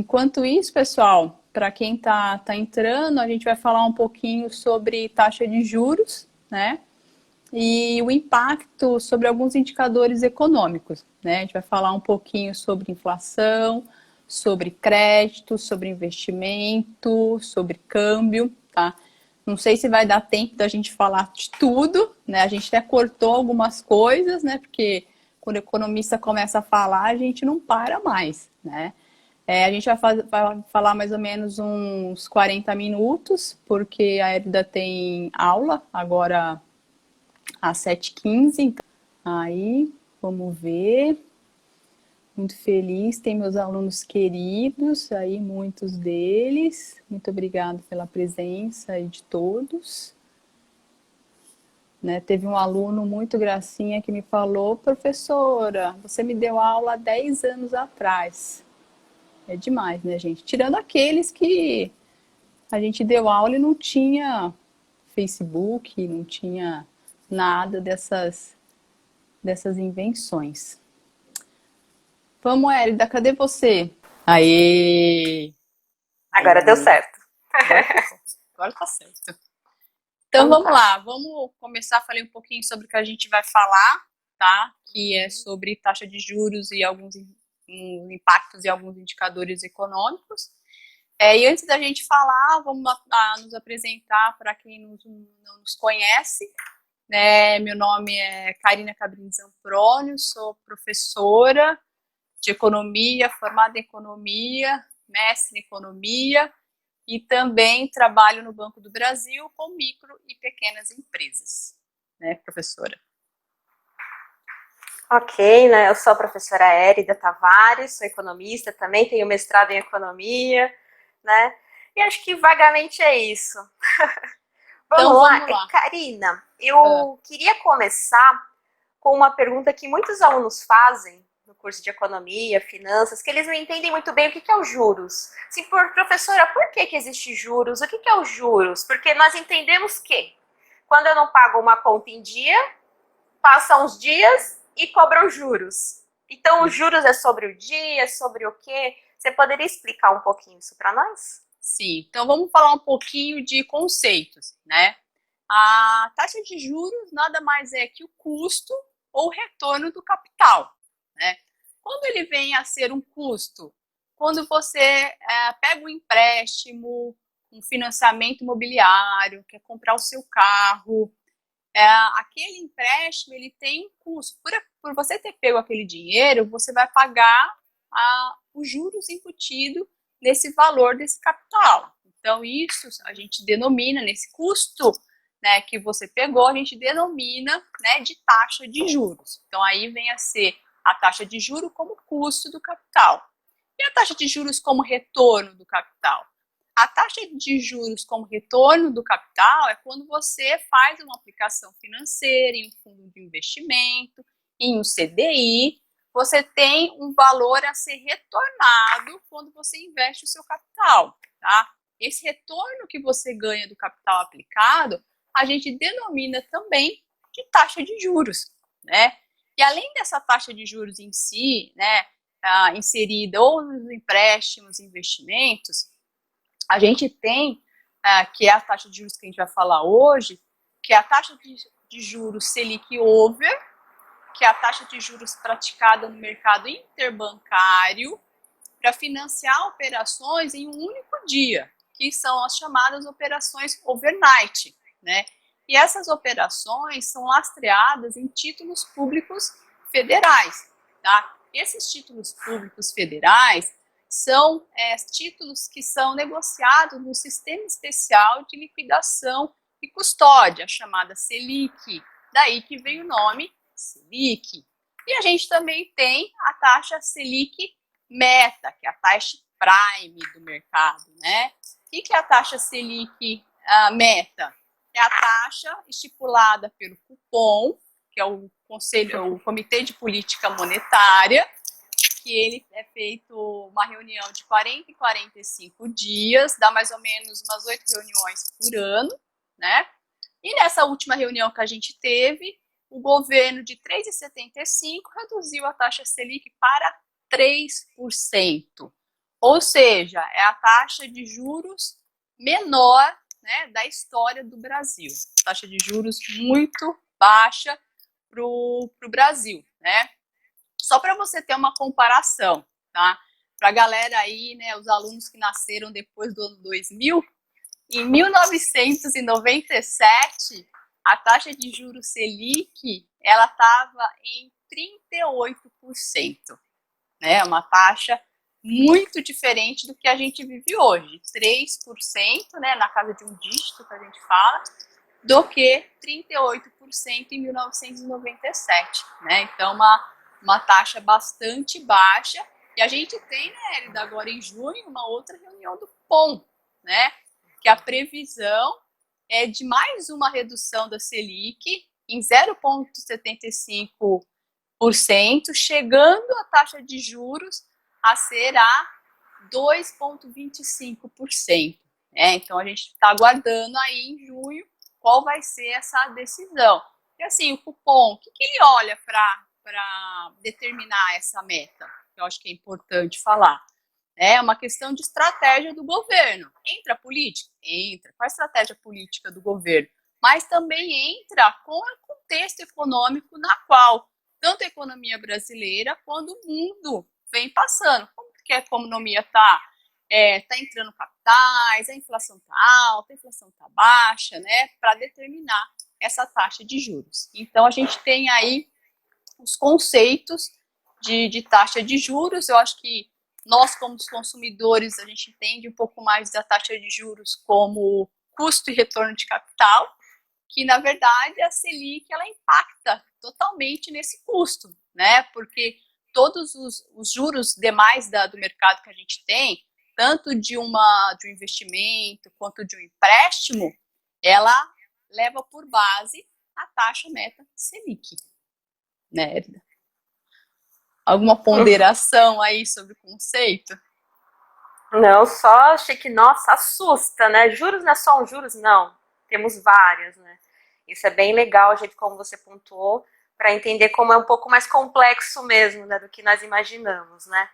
Enquanto isso, pessoal, para quem tá entrando, a gente vai falar um pouquinho sobre taxa de juros, né? E o impacto sobre alguns indicadores econômicos, né? A gente vai falar um pouquinho sobre inflação, sobre crédito, sobre investimento, sobre câmbio, tá? Não sei se vai dar tempo da gente falar de tudo, né? A gente até cortou algumas coisas, né? Porque quando o economista começa a falar, a gente não para mais, né? A gente vai falar mais ou menos uns 40 minutos, porque a Hélida tem aula agora às 7h15. Então, aí, vamos ver. Muito feliz, tem meus alunos queridos, aí muitos deles. Muito obrigada pela presença aí de todos. Né, teve um aluno muito gracinha que me falou: professora, você me deu aula há 10 anos atrás. É demais, né, gente? Tirando aqueles que a gente deu aula e não tinha Facebook, não tinha nada dessas invenções. Vamos, Hélida, cadê você? Aê! Agora deu certo. Agora tá certo. Então Então vamos tá. lá, vamos começar a falar um pouquinho sobre o que a gente vai falar, tá? Que é sobre taxa de juros e alguns impactos e alguns indicadores econômicos. E antes da gente falar, vamos nos apresentar para quem não nos conhece. Meu nome é Karina Cabrini Zampronio, sou professora de economia, formada em economia, mestre em economia e também trabalho no Banco do Brasil com micro e pequenas empresas, né, professora? Ok, né? Eu sou a professora Érida Tavares, sou economista também, tenho mestrado em economia, né? E acho que vagamente é isso. Vamos Então lá. vamos lá. Karina, Ah, eu queria começar com uma pergunta que muitos alunos fazem no curso de economia, finanças, que eles não entendem muito bem o que é os juros. Sim, professora, por que existe juros? O que é os juros? Porque nós entendemos que quando eu não pago uma conta em dia, passam uns dias e cobram juros. Então, os juros é sobre o dia, é sobre o quê? Você poderia explicar um pouquinho isso para nós? sim, então vamos falar um pouquinho de conceitos, né? A taxa de juros nada mais é que o custo ou retorno do capital, né? Quando ele vem a ser um custo? Quando você pega um empréstimo, um financiamento imobiliário, quer comprar o seu carro, aquele empréstimo ele tem custo. Por você ter pego aquele dinheiro, você vai pagar os juros embutidos nesse valor desse capital. Então, isso a gente denomina, nesse custo, né, que você pegou, a gente denomina, né, de taxa de juros. Então, aí vem a ser a taxa de juros como custo do capital. E a taxa de juros como retorno do capital? A taxa de juros como retorno do capital é quando você faz uma aplicação financeira em um fundo de investimento, em um CDI, você tem um valor a ser retornado quando você investe o seu capital, tá? Esse retorno que você ganha do capital aplicado, a gente denomina também de taxa de juros, né? E além dessa taxa de juros em si, né, inserida ou nos empréstimos, investimentos, a gente tem, que é a taxa de juros que a gente vai falar hoje, que é a taxa de juros Selic over, que é a taxa de juros praticada no mercado interbancário para financiar operações em um único dia, que são as chamadas operações overnight, né? E essas operações são lastreadas em títulos públicos federais, tá? Esses títulos públicos federais são títulos que são negociados no Sistema Especial de Liquidação e Custódia, chamada Selic. Daí que vem o nome Selic. E a gente também tem a taxa Selic meta, que é a taxa prime do mercado, né? O que é a taxa Selic meta? É a taxa estipulada pelo Copom, que é o Comitê de Política Monetária, que ele é feito uma reunião de 40 em 45 dias, dá mais ou menos umas 8 reuniões por ano, né? E nessa última reunião que a gente teve, o governo de 3,75 reduziu a taxa Selic para 3%. Ou seja, é a taxa de juros menor, né, da história do Brasil. Taxa de juros muito baixa para o Brasil, né? Só para você ter uma comparação, tá? Para a galera aí, né, os alunos que nasceram depois do ano 2000, em 1997, a taxa de juros Selic, ela estava em 38%, né? Uma taxa muito diferente do que a gente vive hoje, 3%, né, na casa de um dígito que a gente fala, do que 38% em 1997, né? Então, uma taxa bastante baixa. E a gente tem, né, Elida, agora em junho, uma outra reunião do POM, né? Que a previsão é de mais uma redução da Selic em 0,75%, chegando a taxa de juros a ser a 2,25%. Então, a gente está aguardando aí em junho qual vai ser essa decisão. E assim, o cupom, o que ele olha para determinar essa meta? Eu acho que é importante falar. É uma questão de estratégia do governo. Entra a política? Entra. Qual a estratégia política do governo? Mas também entra com o contexto econômico na qual tanto a economia brasileira quanto o mundo vem passando. Como que a economia está entrando capitais, a inflação está alta, a inflação está baixa, né, para determinar essa taxa de juros. Então, a gente tem aí os conceitos de taxa de juros. Eu acho que nós, como consumidores, a gente entende um pouco mais da taxa de juros como custo e retorno de capital, que, na verdade, a Selic, ela impacta totalmente nesse custo, né, porque todos os juros demais do mercado que a gente tem, tanto de um investimento quanto de um empréstimo, ela leva por base a taxa meta Selic, né, Erda? Alguma ponderação aí sobre o conceito? Não, só achei que, nossa, assusta, né? Juros não é só um juros? Não, temos várias, né? Isso é bem legal, a gente, como você pontuou, para entender como é um pouco mais complexo mesmo, né, do que nós imaginamos, né?